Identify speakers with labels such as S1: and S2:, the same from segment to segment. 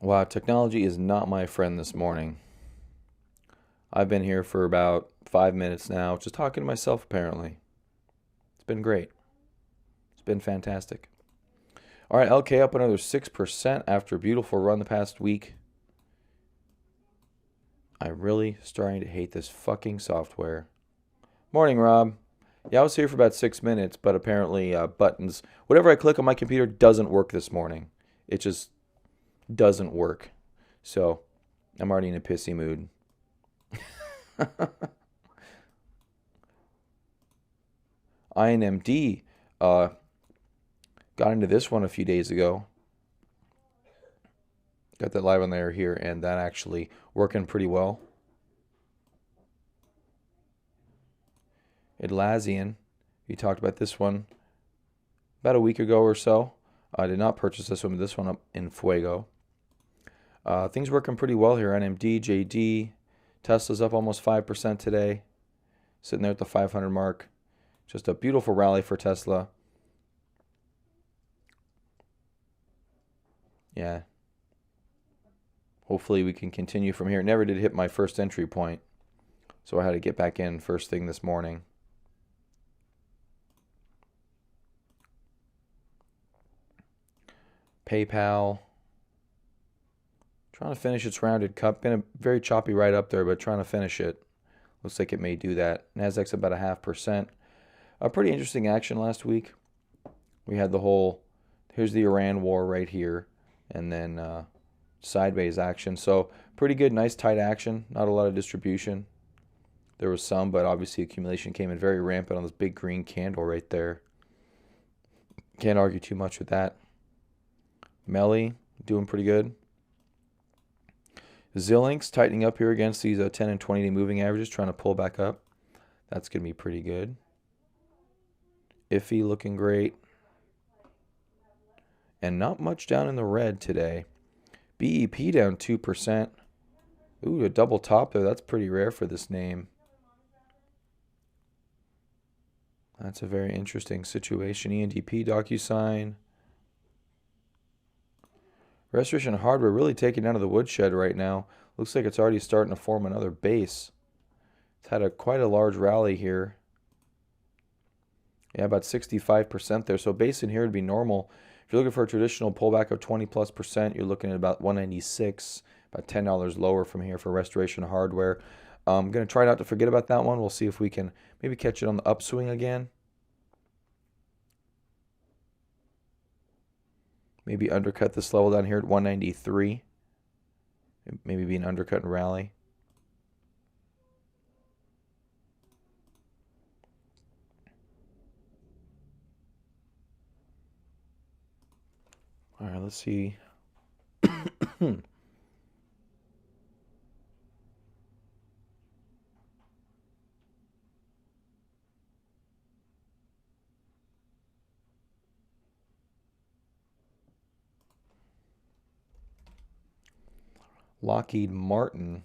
S1: Wow, technology is not my friend this morning. I've been here for about 5 minutes now, just talking to myself apparently. It's been great. It's been fantastic. All right, LK up another 6% after a beautiful run the past week. I'm really starting to hate this fucking software. Morning, Rob. Yeah, I was here for about 6 minutes, but apparently buttons, whatever I click on my computer doesn't work this morning. It just doesn't work. So I'm already in a pissy mood. INMD uh, got into this one a few days ago. Got that live on there here, and that actually working pretty well. Atlassian, we talked about this one about a week ago or so. I did not purchase this one, but this one up in Fuego. Things working pretty well here. NMD, JD, Tesla's up almost 5% today, sitting there at the 500 mark. Just a beautiful rally for Tesla. Yeah. Hopefully we can continue from here. It never did hit my first entry point, so I had to get back in first thing this morning. PayPal, trying to finish its rounded cup. Been a very choppy ride up there, but trying to finish it. Looks like it may do that. Nasdaq's about a 0.5%. A pretty interesting action last week. We had the whole, here's the Iran war right here, and then sideways action. So pretty good, nice tight action. Not a lot of distribution. There was some, but obviously accumulation came in very rampant on this big green candle right there. Can't argue too much with that. Melly doing pretty good. Xilinx tightening up here against these 10 and 20 day moving averages, trying to pull back up. That's going to be pretty good. Iffy looking great. And not much down in the red today. BEP down 2%. Ooh, a double top there. That's pretty rare for this name. That's a very interesting situation. ENDP, DocuSign. Restoration Hardware really taking down to the woodshed right now. Looks like it's already starting to form another base. It's had quite a large rally here. Yeah, about 65% there. So base in here would be normal. If you're looking for a traditional pullback of 20+%, you're looking at about 196, about $10 lower from here for Restoration Hardware. I'm going to try not to forget about that one. We'll see if we can maybe catch it on the upswing again. Maybe undercut this level down here at 193. Maybe be an undercut and rally. All right, let's see. Lockheed Martin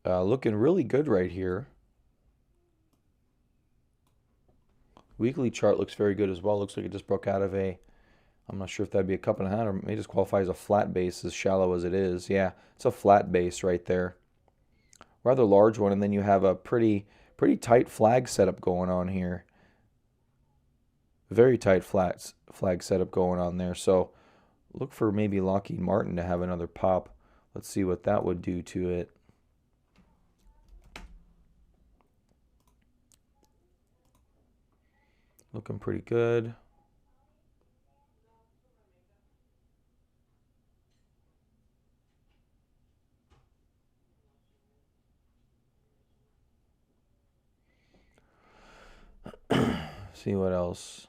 S1: looking really good right here. Weekly chart looks very good as well. Looks like it just broke out of I'm not sure if that'd be a cup and a half or may just qualify as a flat base, as shallow as it is. Yeah, it's a flat base right there. Rather large one, and then you have a pretty tight flag setup going on here. Very tight flag setup going on there. So look for maybe Lockheed Martin to have another pop. Let's see what that would do to it. Looking pretty good. See what else.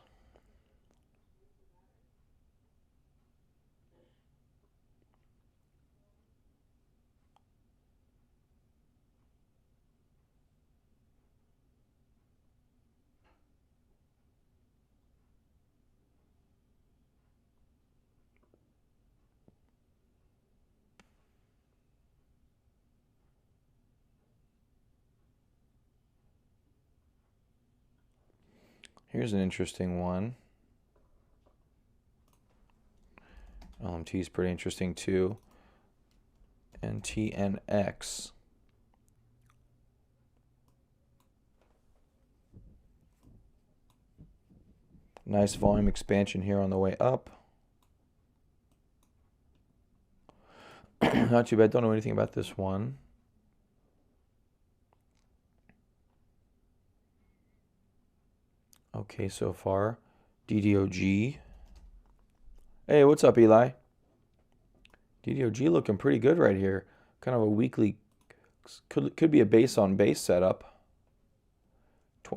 S1: Here's an interesting one. LMT is pretty interesting too. And TNX. Nice volume expansion here on the way up. Not too bad. Don't know anything about this one. Okay, so far. DDOG. Hey, what's up, Eli? DDOG looking pretty good right here. Kind of a weekly, could be a base on base setup.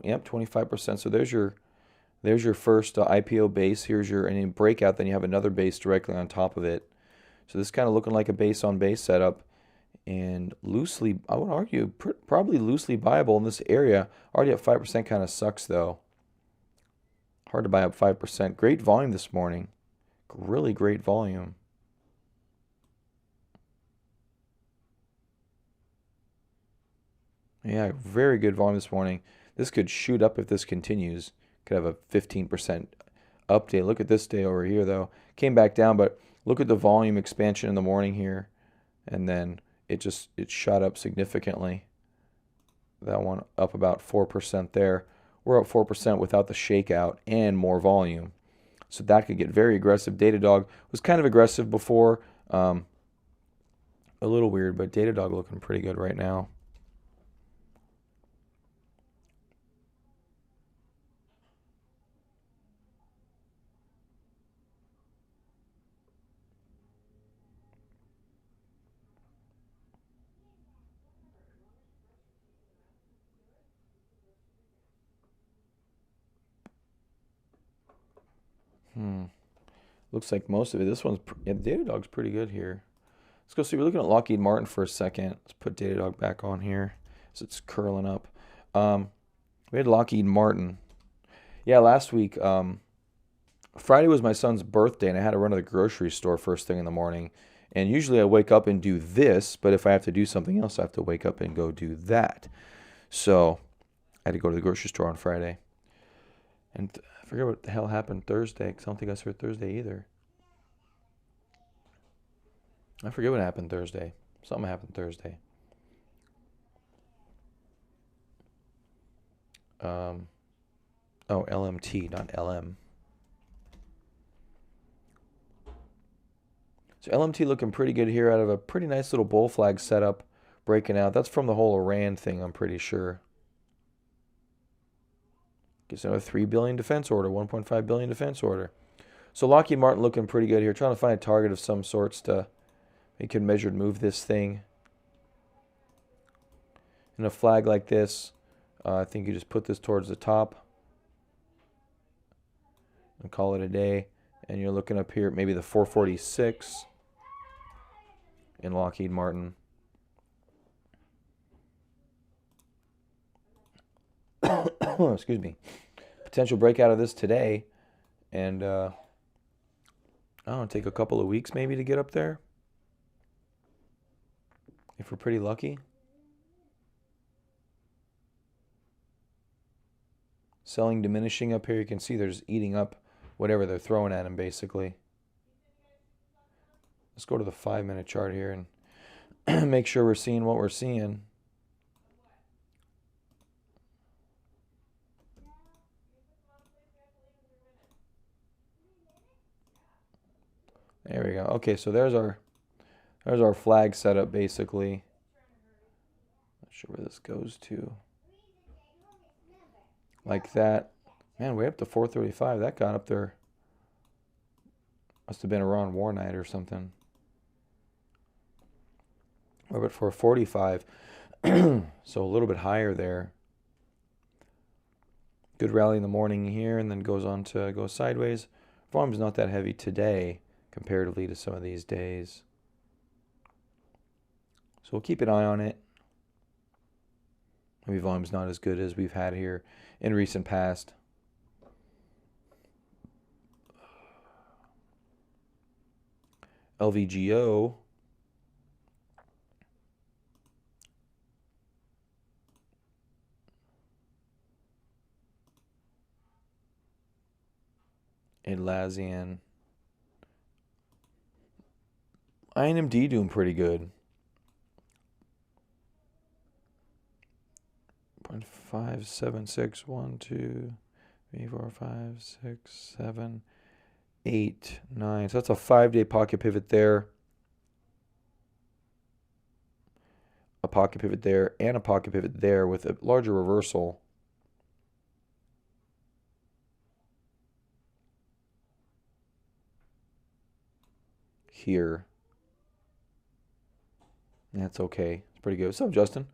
S1: Yep, 25%. So there's your first IPO base. Here's your and breakout. Then you have another base directly on top of it. So this is kind of looking like a base on base setup, and loosely, I would argue, probably loosely buyable in this area. Already at 5% kind of sucks though. Hard to buy up 5%. Great volume this morning. Really great volume. Yeah, very good volume this morning. This could shoot up if this continues. Could have a 15% update. Look at this day over here though. Came back down, but look at the volume expansion in the morning here. And then it shot up significantly. That one up about 4% there. We're up 4% without the shakeout and more volume. So that could get very aggressive. Datadog was kind of aggressive before. A little weird, but Datadog looking pretty good right now. Looks like most of it. This one's, yeah, Datadog's pretty good here. Let's go see. We're looking at Lockheed Martin for a second. Let's put Datadog back on here as it's curling up. We had Lockheed Martin. Yeah, last week, Friday was my son's birthday, and I had to run to the grocery store first thing in the morning. And usually I wake up and do this, but if I have to do something else, I have to wake up and go do that. So I had to go to the grocery store on Friday. And I forget what the hell happened Thursday, because I don't think I saw Thursday either. I forget what happened Thursday. Something happened Thursday. Oh, LMT, not LM. So LMT looking pretty good here out of a pretty nice little bull flag setup breaking out. That's from the whole Iran thing, I'm pretty sure. Gets another $3 billion defense order, $1.5 billion defense order. So Lockheed Martin looking pretty good here. Trying to find a target of some sorts to make a measured move this thing. In a flag like this, I think you just put this towards the top and call it a day. And you're looking up here at maybe the 446 in Lockheed Martin. Excuse me. Potential breakout of this today, and I don't know, take a couple of weeks maybe to get up there if we're pretty lucky. Selling diminishing up here. You can see there's eating up whatever they're throwing at him basically. Let's go to the 5-minute chart here and make sure we're seeing what we're seeing. There we go. Okay, so there's our flag setup basically. Not sure where this goes to. Like that. Man, way up to 435. That got up there. Must have been around war night or something. We're at 445. So a little bit higher there. Good rally in the morning here, and then goes on to go sideways. Volume's not that heavy today comparatively to some of these days. So we'll keep an eye on it. Maybe volume's not as good as we've had here in recent past. LVGO. Atlassian. INMD doing pretty good. 0.576, 1, 2, 3, 4, 5, 6, 7, 8, 9. So that's a 5-day pocket pivot there. A pocket pivot there and a pocket pivot there with a larger reversal. Here. That's okay. It's pretty good. What's up, Justin?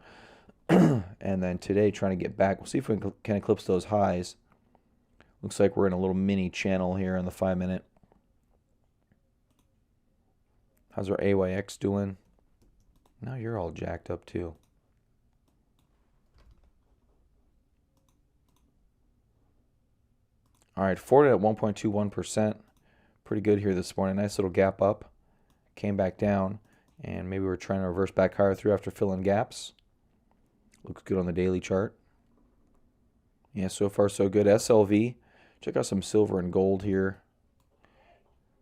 S1: And then today, trying to get back. We'll see if we can eclipse those highs. Looks like we're in a little mini channel here on the 5-minute. How's our AYX doing? Now you're all jacked up too. All right, Fortin at 1.21%. Pretty good here this morning. Nice little gap up. Came back down. And maybe we're trying to reverse back higher through after filling gaps. Looks good on the daily chart. Yeah, so far so good. SLV. Check out some silver and gold here.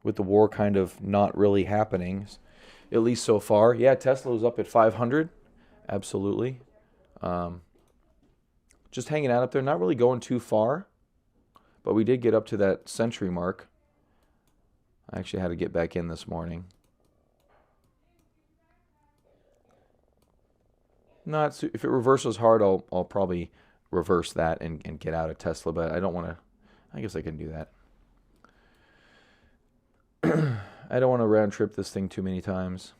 S1: With the war kind of not really happening, at least so far. Yeah, Tesla was up at 500. Absolutely. Just hanging out up there. Not really going too far. But we did get up to that century mark. I actually had to get back in this morning. Not if it reverses hard, I'll probably reverse that and get out of Tesla, but I don't want to. I guess I can do that. I don't want to round trip this thing too many times.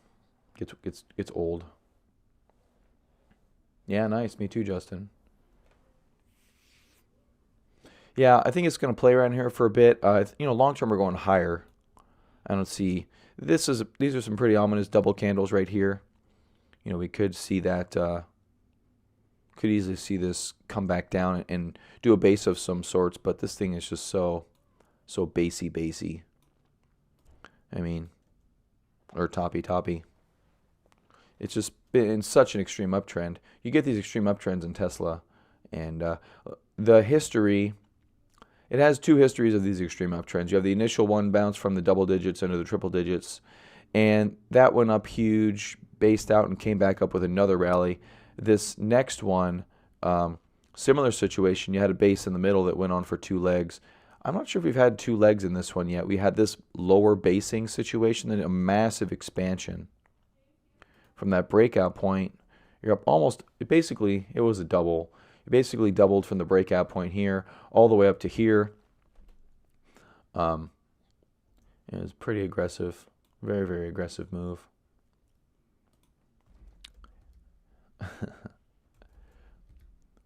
S1: Gets old. Yeah, nice. Me too, Justin. Yeah, I think it's going to play around here for a bit. Long term we're going higher. I don't see. These are some pretty ominous double candles right here. We could see that, could easily see this come back down and do a base of some sorts, but this thing is just so basey. I mean, or toppy. It's just been in such an extreme uptrend. You get these extreme uptrends in Tesla, and the history, it has two histories of these extreme uptrends. You have the initial one bounce from the double digits into the triple digits, and that went up huge, based out, and came back up with another rally. This next one, similar situation. You had a base in the middle that went on for 2 legs. I'm not sure if we've had 2 legs in this one yet. We had this lower basing situation, then a massive expansion. From that breakout point, you're up almost, it was a double. It basically doubled from the breakout point here all the way up to here. It was pretty aggressive. Very, very aggressive move.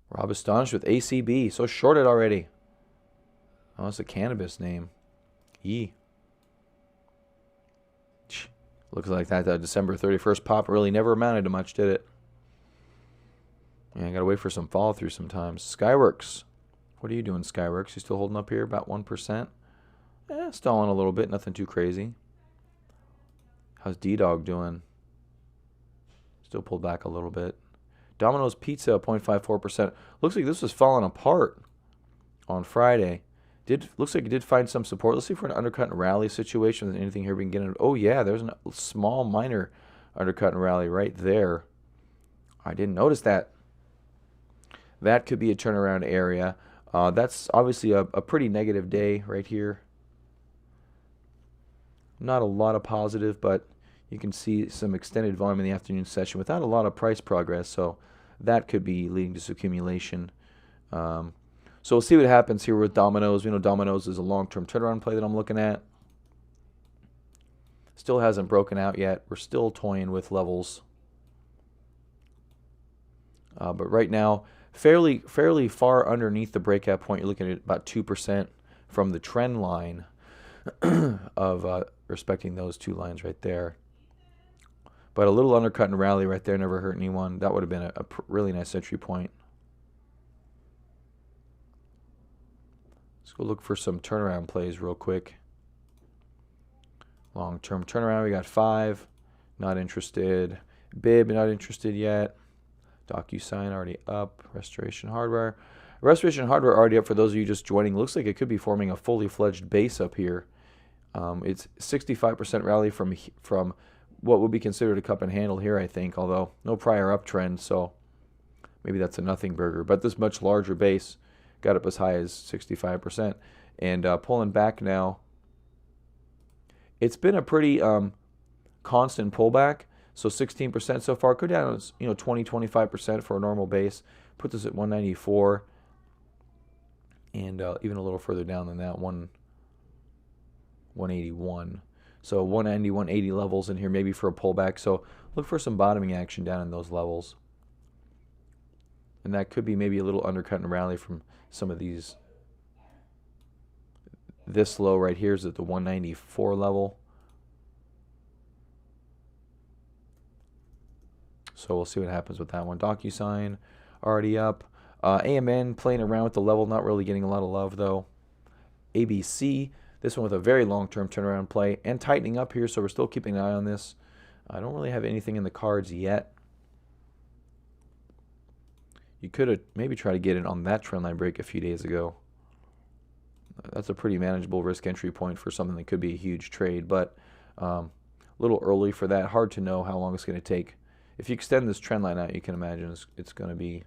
S1: Rob astonished with ACB. So shorted already. Oh, it's a cannabis name. Yee. Looks like that December 31st pop really never amounted to much, did it? Yeah, I gotta wait for some follow through sometimes. Skyworks. What are you doing, Skyworks? You still holding up here? About 1%? Stalling a little bit. Nothing too crazy. How's D-Dog doing? Still pulled back a little bit. Domino's Pizza, 0.54%. Looks like this was falling apart on Friday. Looks like it did find some support. Let's see if we're in an undercut and rally situation. There's anything here we can get in. Oh, yeah, there's a small, minor undercut and rally right there. I didn't notice that. That could be a turnaround area. That's obviously a pretty negative day right here. Not a lot of positive, but you can see some extended volume in the afternoon session without a lot of price progress, so that could be leading to accumulation. So we'll see what happens here with Domino's. Domino's is a long-term turnaround play that I'm looking at. Still hasn't broken out yet. We're still toying with levels. But right now, fairly far underneath the breakout point. You're looking at about 2% from the trend line of respecting those 2 lines right there. But a little undercut and rally right there never hurt anyone. That would have been a really nice entry point. Let's go look for some turnaround plays real quick. Long-term turnaround, we got 5. Not interested. Bib, not interested yet. DocuSign already up. Restoration Hardware. Restoration Hardware already up for those of you just joining. Looks like it could be forming a fully fledged base up here. It's 65% rally from what would be considered a cup and handle here, I think, although no prior uptrend, so maybe that's a nothing burger. But this much larger base got up as high as 65%. And pulling back now, it's been a pretty constant pullback. So 16% so far. Go down, 20, 25% for a normal base. Put this at 194. And even a little further down than that, 181. So 190, 180 levels in here, maybe for a pullback. So look for some bottoming action down in those levels. And that could be maybe a little undercut and rally from some of these. This low right here is at the 194 level. So we'll see what happens with that one. DocuSign already up. AMN playing around with the level, not really getting a lot of love though. ABC, this one with a very long-term turnaround play and tightening up here, so we're still keeping an eye on this. I don't really have anything in the cards yet. You could have maybe tried to get it on that trendline break a few days ago. That's a pretty manageable risk entry point for something that could be a huge trade, but a little early for that. Hard to know how long it's going to take. If you extend this trend line out, you can imagine it's going to be...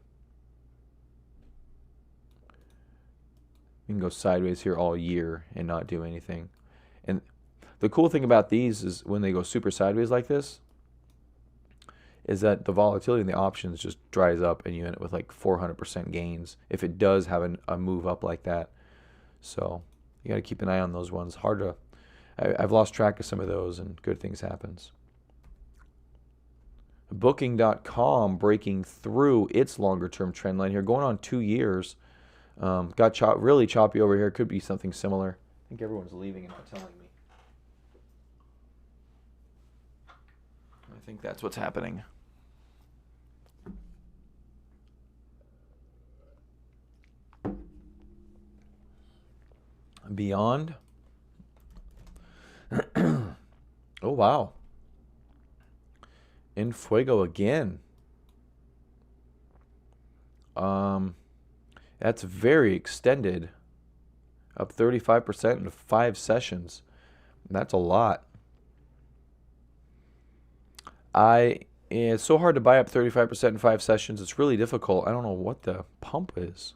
S1: You can go sideways here all year and not do anything. And the cool thing about these is when they go super sideways like this, is that the volatility in the options just dries up and you end up with like 400% gains if it does have a move up like that. So you got to keep an eye on those ones. Hard to... I've lost track of some of those, and good things happens. Booking.com breaking through its longer-term trend line here, going on 2 years. Got really choppy over here. Could be something similar. I think everyone's leaving and not telling me. I think that's what's happening. Beyond. Oh, wow. In Fuego again. That's very extended. Up 35% in 5 sessions. That's a lot. It's so hard to buy up 35% in 5 sessions. It's really difficult. I don't know what the pump is.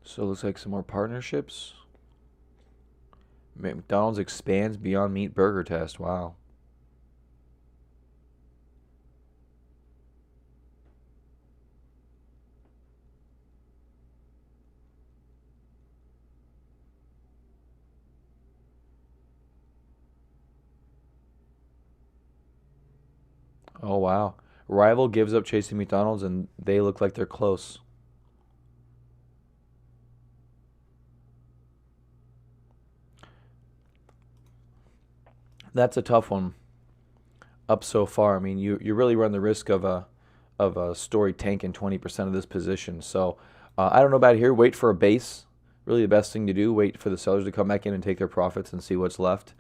S1: So it looks like some more partnerships. McDonald's expands Beyond Meat burger test. Wow. Oh, wow. Rival gives up chasing McDonald's, and they look like they're close. That's a tough one. Up so far, I mean, you really run the risk of a story tanking 20% of this position. So I don't know about here. Wait for a base. Really, the best thing to do. Wait for the sellers to come back in and take their profits and see what's left.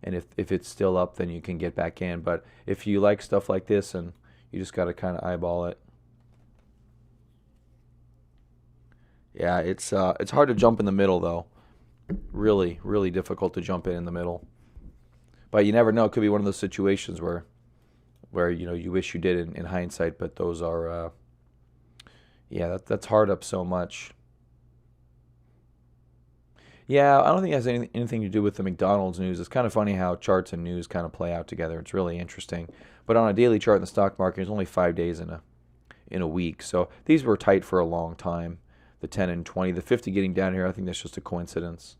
S1: And if it's still up, then you can get back in. But if you like stuff like this, and you just got to kind of eyeball it. Yeah, it's hard to jump in the middle though. Really, really difficult to jump in the middle. But you never know. It could be one of those situations where you wish you did in hindsight. But those are that's hard up so much. Yeah, I don't think it has anything to do with the McDonald's news. It's kind of funny how charts and news kind of play out together. It's really interesting. But on a daily chart in the stock market, there's only 5 days in a week. So these were tight for a long time. The 10 and 20, the 50 getting down here, I think that's just a coincidence.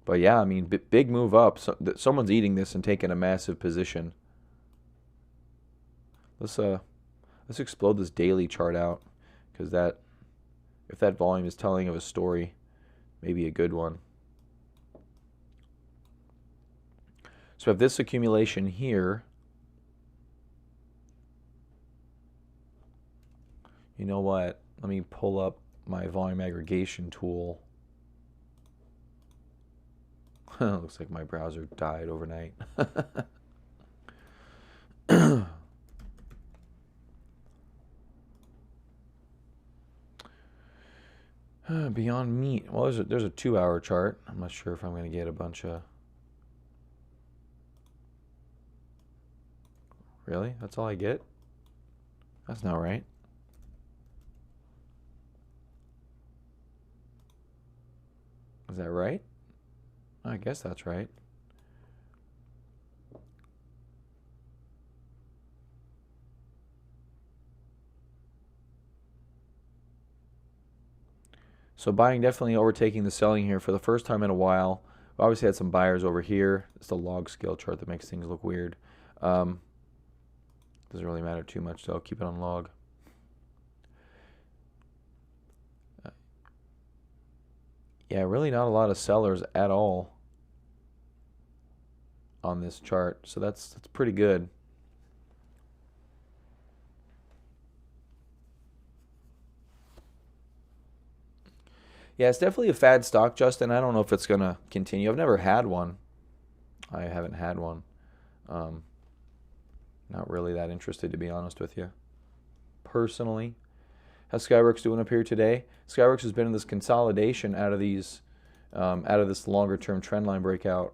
S1: But yeah, I mean, big move up. So, someone's eating this and taking a massive position. Let's explode this daily chart out, because if that volume is telling of a story, maybe a good one. So we have this accumulation here. You know what? Let me pull up my volume aggregation tool. Looks like my browser died overnight. Beyond Meat. Well, there's a 2-hour chart. I'm not sure if I'm going to get a bunch of... Really? That's all I get? That's not right. Is that right? I guess that's right. So buying definitely overtaking the selling here for the first time in a while. We obviously had some buyers over here. It's the log scale chart that makes things look weird. Doesn't really matter too much, so I'll keep it on log. Yeah, really not a lot of sellers at all on this chart, so that's pretty good. Yeah, it's definitely a fad stock, Justin. I don't know if it's gonna continue. I've never had one. I haven't had one. Um, Not really that interested, to be honest with you. Personally, how's Skyworks doing up here today? Skyworks has been in this consolidation out of this longer term trend line breakout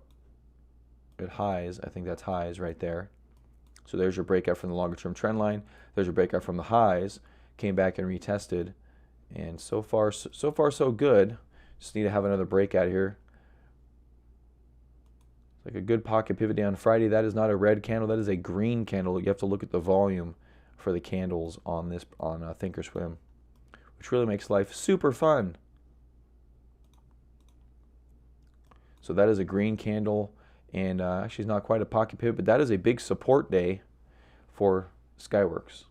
S1: at highs. I think that's highs right there. So there's your breakout from the longer term trend line. There's your breakout from the highs. Came back and retested, and so far so good. Just need to have another breakout here. It's like a good pocket pivot day on Friday. That is not a red candle. That is a green candle. You have to look at the volume for the candles on Thinkorswim, which really makes life super fun. So that is a green candle, and actually it's not quite a pocket pivot, but that is a big support day for Skyworks.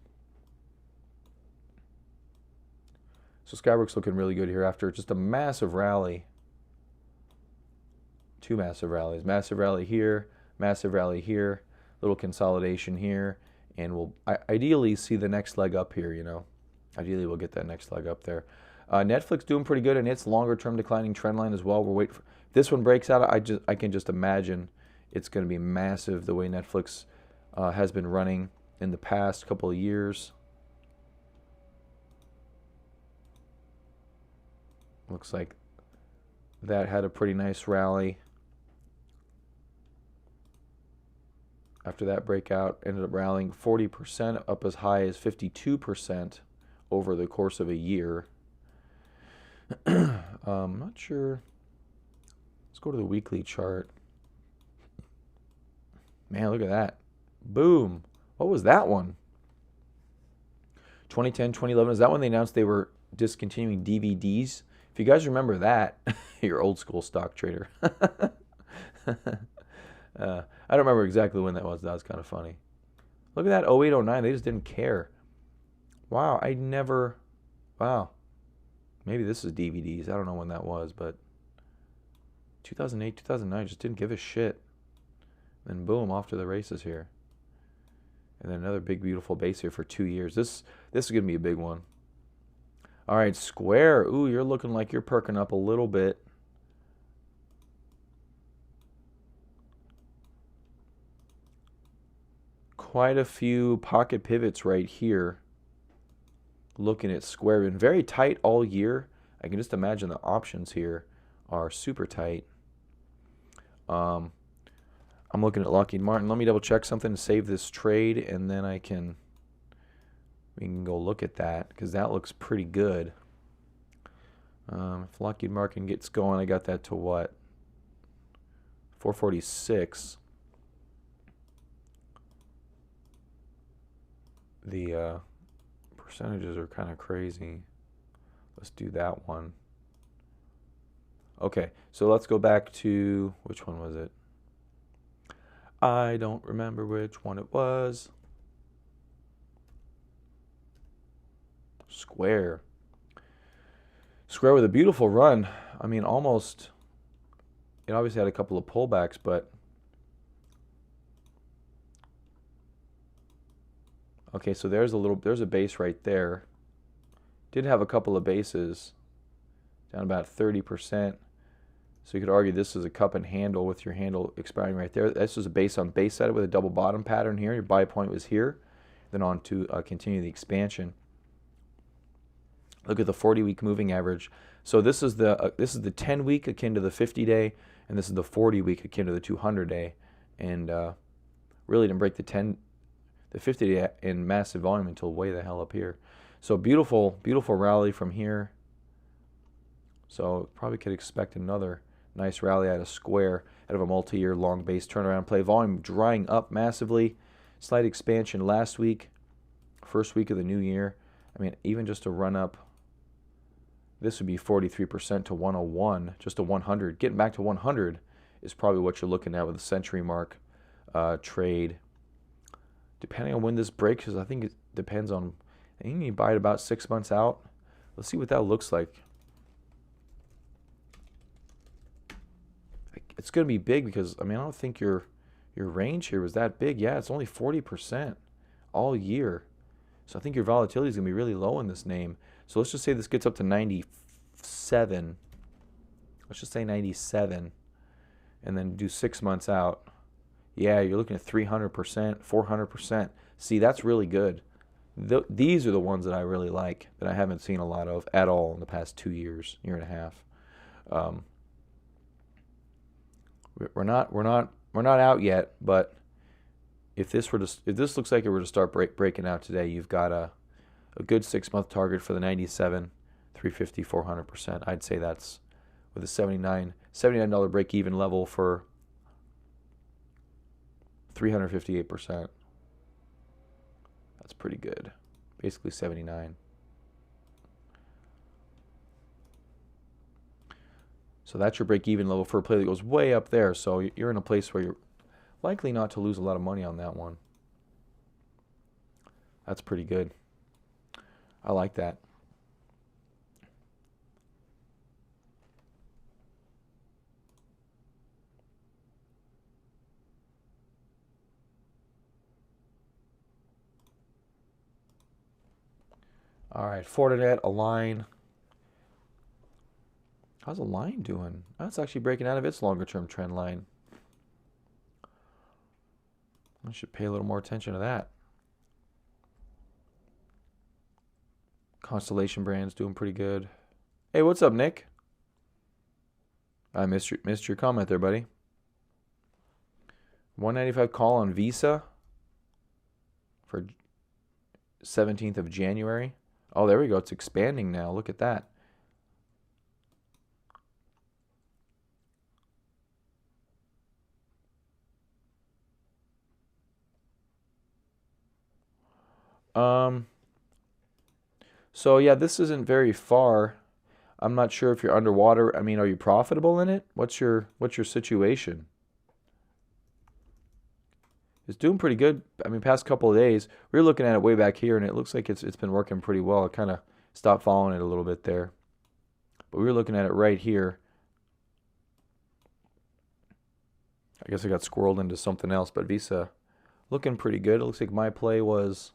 S1: So Skyworks looking really good here after just a massive rally. 2 massive rallies. Massive rally here, little consolidation here, and we'll ideally see the next leg up here, you know. Ideally we'll get that next leg up there. Netflix doing pretty good in its longer term declining trend line as well. We're waiting for this one breaks out. I can just imagine it's going to be massive the way Netflix has been running in the past couple of years. Looks like that had a pretty nice rally. After that breakout, ended up rallying 40%, up as high as 52% over the course of a year. Not sure. Let's go to the weekly chart. Man, look at that. Boom. What was that one? 2010, 2011. Is that when they announced they were discontinuing DVDs? If you guys remember that, you're old school stock trader. I don't remember exactly when that was. That was kind of funny. Look at that 08, 09. They just didn't care. Wow, wow. Maybe this is DVDs. I don't know when that was, but 2008, 2009 just didn't give a shit. Then boom, off to the races here. And then another big, beautiful base here for 2 years. This is going to be a big one. All right, Square. Ooh, you're looking like you're perking up a little bit. Quite a few pocket pivots right here. Looking at Square. Been very tight all year. I can just imagine the options here are super tight. I'm looking at Lockheed Martin. Let me double check something to save this trade, and then we can go look at that because that looks pretty good. If Lockheed Martin gets going, I got that to what? 446. The percentages are kind of crazy. Let's do that one. Okay, so let's go back to, which one was it? I don't remember which one it was. Square. Square with a beautiful run. I mean, almost. It obviously had a couple of pullbacks, but okay, so there's a base right there. Did have a couple of bases, down about 30%. So you could argue this is a cup and handle with your handle expiring right there. This is a base on base setup with a double bottom pattern here. Your buy point was here. Then on to continue the expansion. Look at the 40-week moving average. So this is the 10-week akin to the 50-day, and this is the 40-week akin to the 200-day. And really didn't break the 50-day in massive volume until way the hell up here. So beautiful, beautiful rally from here. So probably could expect another nice rally out of Square, out of a multi-year long base turnaround play. Volume drying up massively. Slight expansion last week, first week of the new year. I mean, even just a run up, this would be 43% to 101, just to 100. Getting back to 100 is probably what you're looking at with a century mark trade. Depending on when this breaks, because I think it depends on, I think you buy it about 6 months out. Let's see what that looks like. It's going to be big because, I mean, I don't think your range here was that big. Yeah, it's only 40% all year. So I think your volatility is going to be really low in this name. So let's just say this gets up to 97. Let's just say 97. And then do 6 months out. Yeah, you're looking at 300%, 400%. See, that's really good. These are the ones that I really like, that I haven't seen a lot of at all in the past 2 years, year and a half. We're not out yet, but if this looks like it were to start breaking out today, you've got a good 6 month target for the 97, 350, 400%. I'd say that's with a $79 break even level for 358%. That's pretty good. Basically 79. So that's your break-even level for a play that goes way up there. So you're in a place where you're likely not to lose a lot of money on that one. That's pretty good. I like that. All right, Fortinet, Align. How's Align doing? That's actually breaking out of its longer-term trend line. I should pay a little more attention to that. Constellation Brands doing pretty good. Hey, what's up, Nick? I missed your comment there, buddy. 195 call on Visa for 17th of January. Oh, there we go. It's expanding now. Look at that. So yeah, this isn't very far. I'm not sure if you're underwater. I mean, are you profitable in it? What's your situation? It's doing pretty good. I mean, past couple of days, we were looking at it way back here, and it looks like it's been working pretty well. I kind of stopped following it a little bit there, but we were looking at it right here. I guess I got squirreled into something else, but Visa looking pretty good. It looks like my play was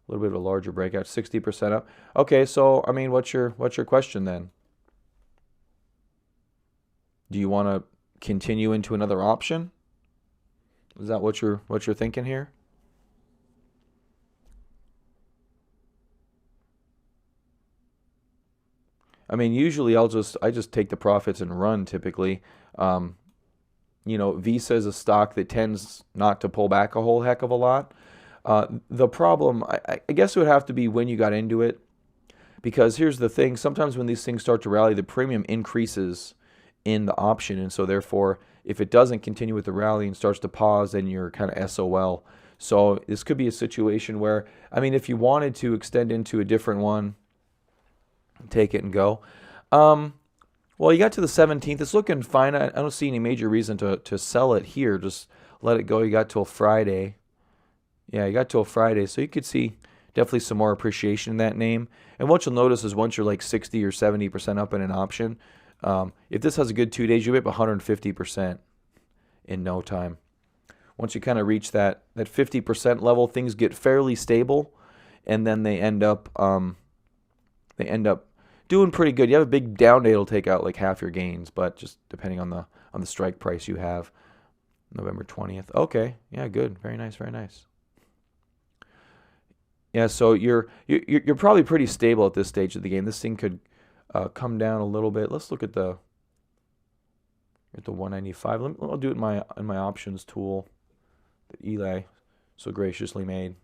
S1: a little bit of a larger breakout, 60% up. Okay, so I mean, what's your question then? Do you want to continue into another option? Is that what you're thinking here? I mean, usually I just take the profits and run typically. Visa is a stock that tends not to pull back a whole heck of a lot. The problem, I guess it would have to be when you got into it, because here's the thing. Sometimes when these things start to rally, the premium increases in the option, and so therefore, if it doesn't continue with the rally and starts to pause, then you're kind of SOL. So this could be a situation where, I mean, if you wanted to extend into a different one, take it and go. Well, you got to the 17th. It's looking fine. I don't see any major reason to sell it here. Just let it go. You got till Friday. Yeah, you got till Friday. So you could see definitely some more appreciation in that name. And what you'll notice is once you're like 60 or 70% up in an option, if this has a good 2 days, you'll be up 150% in no time. Once you kind of reach that 50% level, things get fairly stable, and then they end up doing pretty good. You have a big down day, it'll take out like half your gains, but just depending on the strike price you have. November 20th. Okay, yeah, good, very nice, very nice. Yeah, so you're probably pretty stable at this stage of the game. This thing could come down a little bit. Let's look at the 195. I'll do it in my options tool that Eli so graciously made.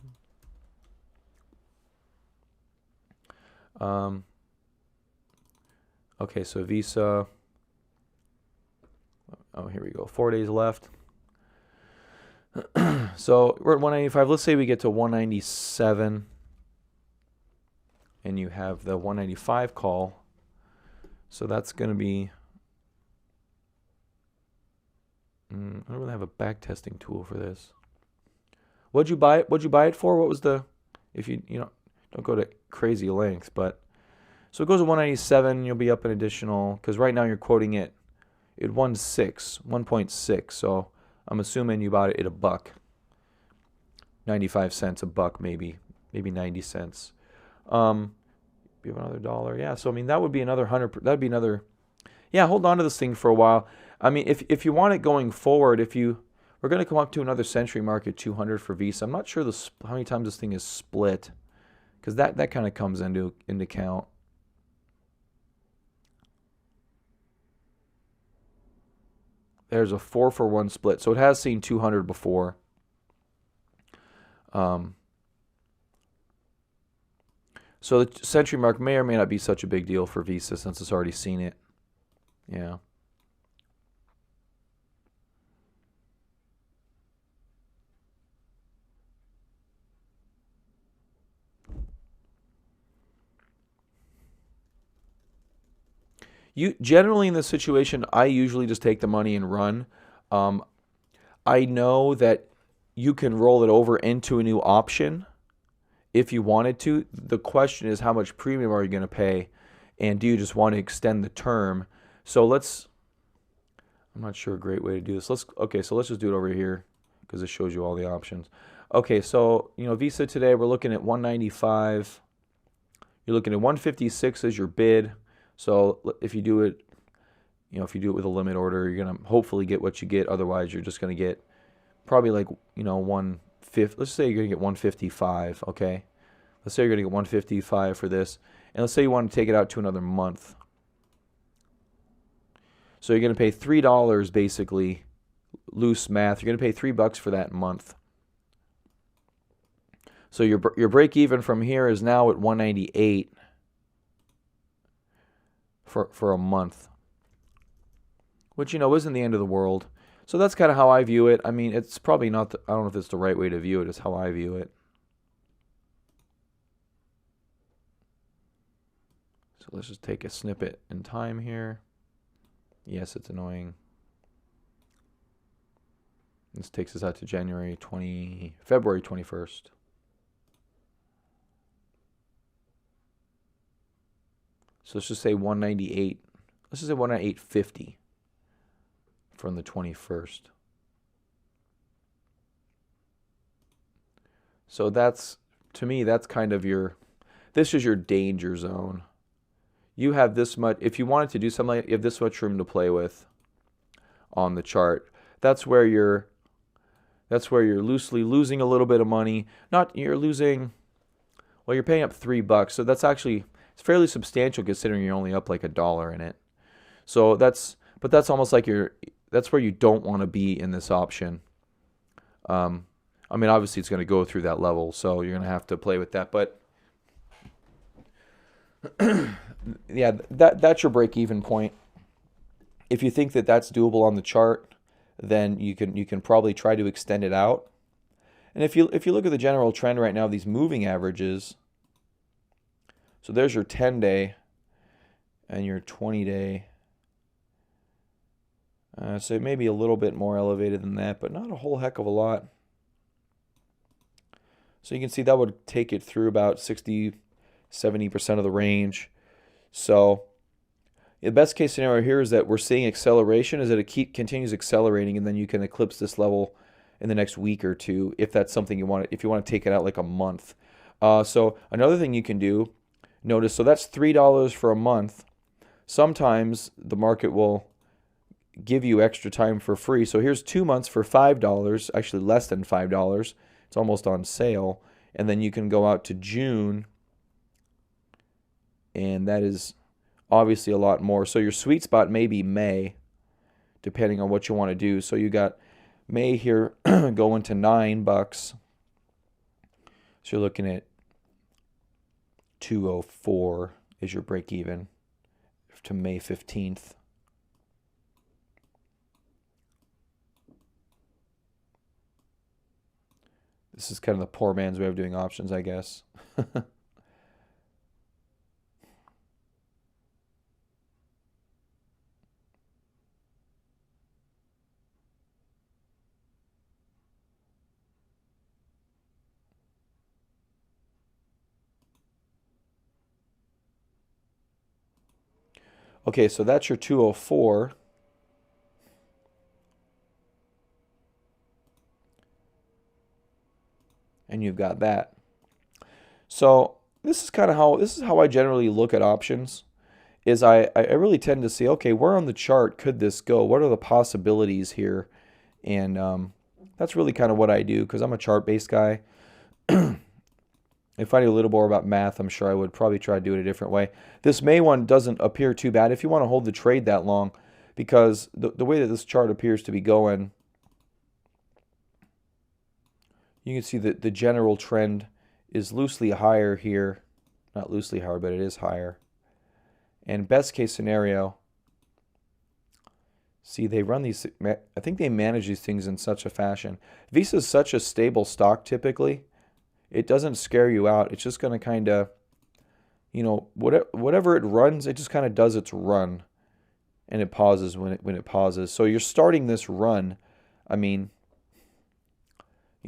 S1: Okay, so Visa. Oh, here we go. 4 days left. So we're at 195. Let's say we get to 197, and you have the 195 call. So that's going to be. I don't really have a back testing tool for this. What'd you buy it for? What was the? If you don't go to crazy lengths, but so it goes to 197. You'll be up an additional because right now you're quoting it at 1.6. So I'm assuming you bought it at $1, 95 cents, $1, maybe 90 cents. You have another dollar, yeah. So I mean that would be another 100. That'd be another. Yeah, hold on to this thing for a while. I mean, if you want it going forward, we're going to come up to another Century Market 200 for Visa. I'm not sure how many times this thing is split, because that kind of comes into count. There's a 4-for-1 split, so it has seen 200 before. So the Century Mark may or may not be such a big deal for Visa since it's already seen it. Yeah. Generally in this situation, I usually just take the money and run. I know that you can roll it over into a new option if you wanted to. The question is, how much premium are you going to pay, and do you just want to extend the term? So I'm not sure a great way to do this. So let's just do it over here because it shows you all the options. Okay, so Visa today we're looking at 195. You're looking at 156 as your bid. So if you do it, with a limit order, you're gonna hopefully get what you get. Otherwise, you're just gonna get probably like 150. Let's say you're gonna get 155. Okay, let's say you're gonna get 155 for this, and let's say you want to take it out to another month. So you're gonna pay $3 basically, loose math. You're gonna pay $3 for that month. So your break even from here is now at 198. For a month, which isn't the end of the world. So that's kind of how I view it. I mean, it's probably not. I don't know if it's the right way to view it. It's how I view it. So let's just take a snippet in time here. Yes, it's annoying. This takes us out to February 21st. So let's just say 198. Let's just say 198.50 from the 21st. So to me, that's kind of this is your danger zone. You have this much, if you wanted to do something like, you have this much room to play with on the chart. That's where you're loosely losing a little bit of money. You're paying up $3. So that's actually, it's fairly substantial considering you're only up like $1 in it. So that's almost like that's where you don't want to be in this option. I mean, obviously it's going to go through that level, so you're going to have to play with that. But yeah, that's your break-even point. If you think that that's doable on the chart, then you can probably try to extend it out. And if you look at the general trend right now of these moving averages. So there's your 10-day and your 20-day. So it may be a little bit more elevated than that, but not a whole heck of a lot. So you can see that would take it through about 60-70% of the range. So the best case scenario here is that we're seeing acceleration, is that it continues accelerating, and then you can eclipse this level in the next week or two if that's something you want. If you want to take it out like a month. So another thing you can do, Notice, so that's $3 for a month. Sometimes the market will give you extra time for free. So here's 2 months for $5, actually less than $5. It's almost on sale. And then you can go out to June, and that is obviously a lot more. So your sweet spot may be May, depending on what you want to do. So you got May here going to $9. So you're looking at 204 is your break even to May 15th. This is kind of the poor man's way of doing options, I guess. Okay, so that's your 204. And you've got that. So this is how I generally look at options. Is I really tend to see, okay, where on the chart could this go? What are the possibilities here? And that's really kind of what I do because I'm a chart-based guy. If I knew a little more about math, I'm sure I would probably try to do it a different way. This May one doesn't appear too bad if you want to hold the trade that long, because the way that this chart appears to be going, you can see that the general trend is loosely higher here. Not loosely higher, but it is higher. And best case scenario, see, they run these, I think they manage these things in such a fashion. Visa is such a stable stock typically. It doesn't scare you out. It's just going to kind of, whatever it runs, it just kind of does its run. And it pauses when it pauses. So you're starting this run. I mean,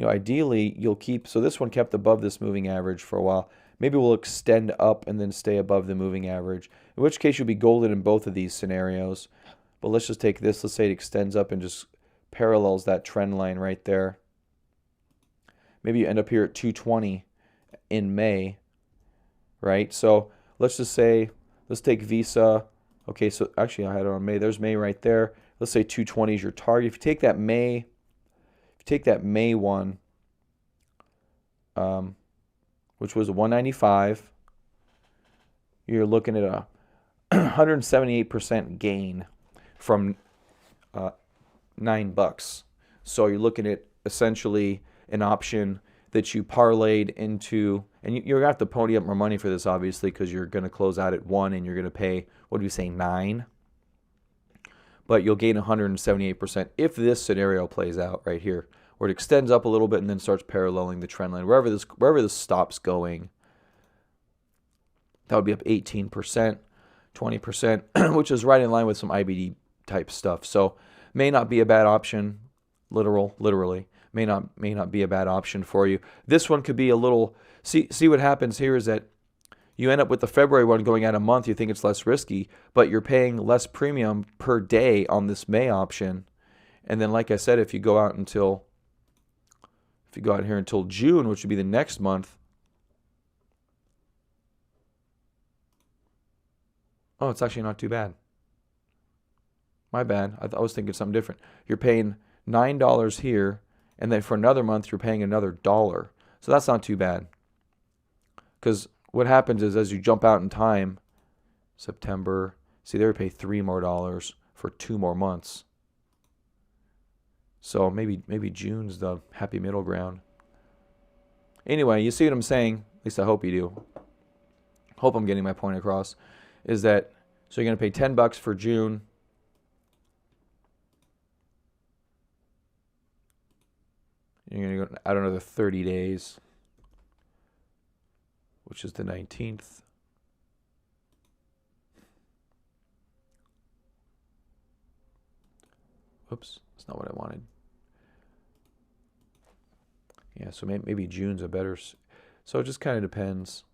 S1: ideally you'll keep, so this one kept above this moving average for a while. Maybe we'll extend up and then stay above the moving average, in which case you'll be golden in both of these scenarios. But let's just take this. Let's say it extends up and just parallels that trend line right there. Maybe you end up here at 220 in May, right? So let's just say, let's take Visa. Okay, so actually I had it on May. There's May right there. Let's say 220 is your target. If you take that May one, which was 195, you're looking at a 178% gain from $9. So you're looking at essentially an option that you parlayed into, and you're gonna have to pony up more money for this, obviously, because you're gonna close out at 1 and you're gonna pay, what do you say, 9? But you'll gain 178% if this scenario plays out right here, where it extends up a little bit and then starts paralleling the trend line. Wherever this stops going, that would be up 18%, 20%, which is right in line with some IBD type stuff. So may not be a bad option, literally. May not be a bad option for you. This one could be a little, see what happens here is that you end up with the February one going out a month, you think it's less risky, but you're paying less premium per day on this May option. And then, like I said, if you go out here until June, which would be the next month, oh, it's actually not too bad. My bad. I was thinking something different. You're paying $9 here, and then for another month, you're paying another $1. So that's not too bad. Because what happens is as you jump out in time, September, see, they would pay $3 more for 2 more months. So maybe June's the happy middle ground. Anyway, you see what I'm saying? At least I hope you do. Hope I'm getting my point across. Is that, so you're going to pay $10 for June. You're going to go out another 30 days, which is the 19th. Oops, that's not what I wanted. Yeah, so maybe June's a better, so it just kind of depends.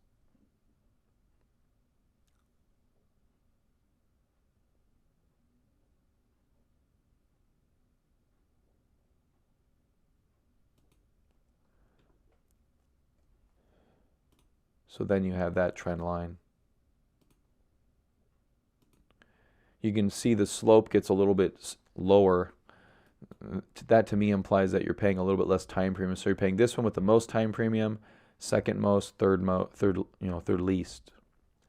S1: So then you have that trend line. you can see the slope gets a little bit lower. That to me implies that you're paying a little bit less time premium. So you're paying this one with the most time premium, second most, third least.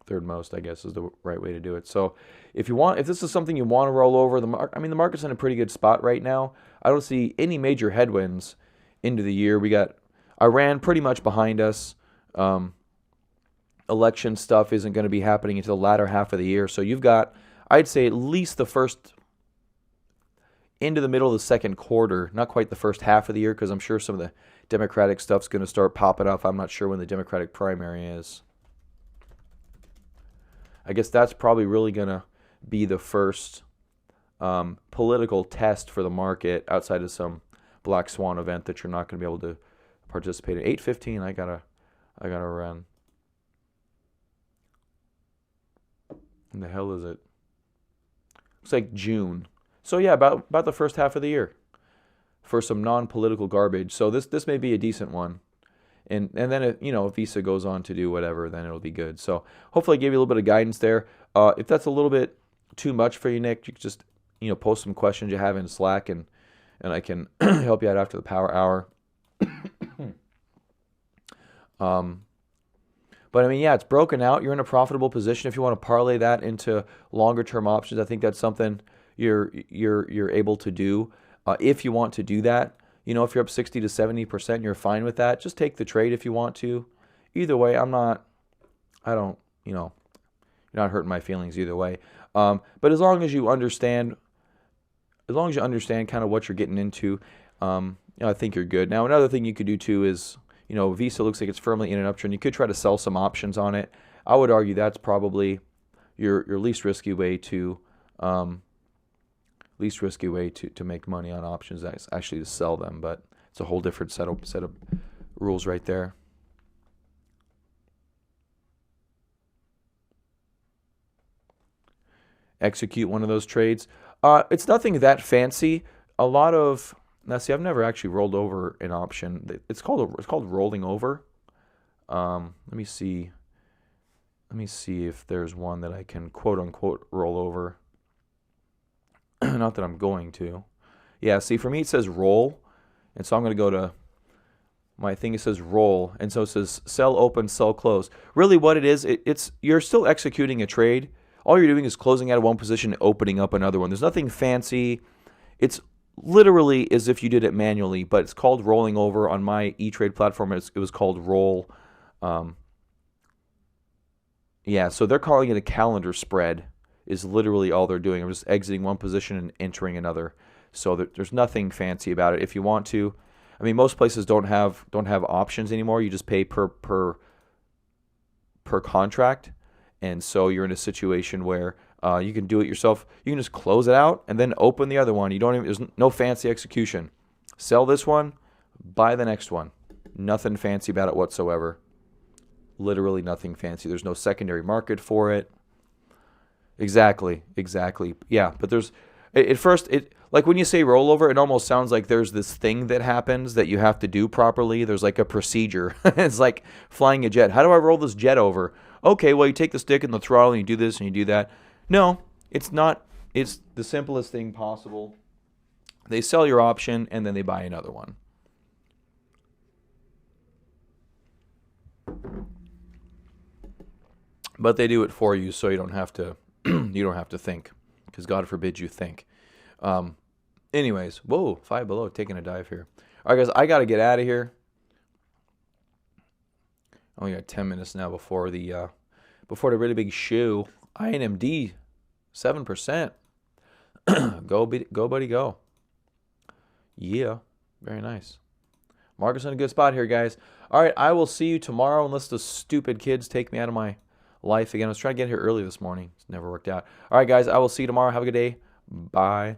S1: Third most, I guess, is the right way to do it. So if this is something you want to roll over, the market's in a pretty good spot right now. I don't see any major headwinds into the year. We got Iran pretty much behind us. Election stuff isn't going to be happening until the latter half of the year. So you've got, I'd say, at least the first into the middle of the second quarter, not quite the first half of the year, because I'm sure some of the Democratic stuff's going to start popping up. I'm not sure when the Democratic primary is. I guess that's probably really going to be the first political test for the market outside of some black swan event that you're not going to be able to participate in. 8:15, I gotta run. When the hell is it? Looks like June. So yeah, about the first half of the year for some non-political garbage. So this may be a decent one. And then if Visa goes on to do whatever, then it'll be good. So hopefully I gave you a little bit of guidance there. If that's a little bit too much for you, Nick, you can just post some questions you have in Slack, and I can help you out after the power hour. But it's broken out. You're in a profitable position. If you want to parlay that into longer term options, I think that's something you're able to do. If you want to do that. If you're up 60 to 70%, you're fine with that. Just take the trade if you want to. Either way, you're not hurting my feelings either way. But as long as you understand kind of what you're getting into, I think you're good. Now, another thing you could do too is, Visa looks like it's firmly in an uptrend. You could try to sell some options on it. I would argue that's probably your least risky way to make money on options, is actually to sell them, but it's a whole different set of rules right there. Execute one of those trades. It's nothing that fancy. I've never actually rolled over an option. It's called rolling over. Let me see if there's one that I can quote unquote roll over. Not that I'm going to. Yeah, see, for me it says roll, and so I'm going to go to my thing. It says roll, and so it says sell open, sell close. Really what it is, it's you're still executing a trade. All you're doing is closing out of one position and opening up another one. There's nothing fancy. It's literally as if you did it manually, but it's called rolling over. On my E-Trade platform, it was called roll. So they're calling it a calendar spread. Is literally all they're doing. I'm just exiting one position and entering another. So there's nothing fancy about it. If you want to, most places don't have options anymore. You just pay per contract, and so you're in a situation where you can do it yourself. You can just close it out and then open the other one. There's no fancy execution. Sell this one, buy the next one. Nothing fancy about it whatsoever. Literally nothing fancy. There's no secondary market for it. Exactly. Yeah, but there's at first like when you say rollover, it almost sounds like there's this thing that happens that you have to do properly. There's like a procedure. It's like flying a jet. How do I roll this jet over? Okay, well you take the stick and the throttle and you do this and you do that. No, it's not. It's the simplest thing possible. They sell your option and then they buy another one. But they do it for you, so you don't have to. You don't have to think, because God forbid you think. Anyways, whoa, Five Below taking a dive here. All right, guys, I got to get out of here. Only got 10 minutes now before the really big shoe. INMD, 7%. Go, buddy, go. Yeah, very nice. Marcus in a good spot here, guys. All right, I will see you tomorrow unless the stupid kids take me out of my life again. I was trying to get here early this morning. It's never worked out. All right, guys, I will see you tomorrow. Have a good day. Bye.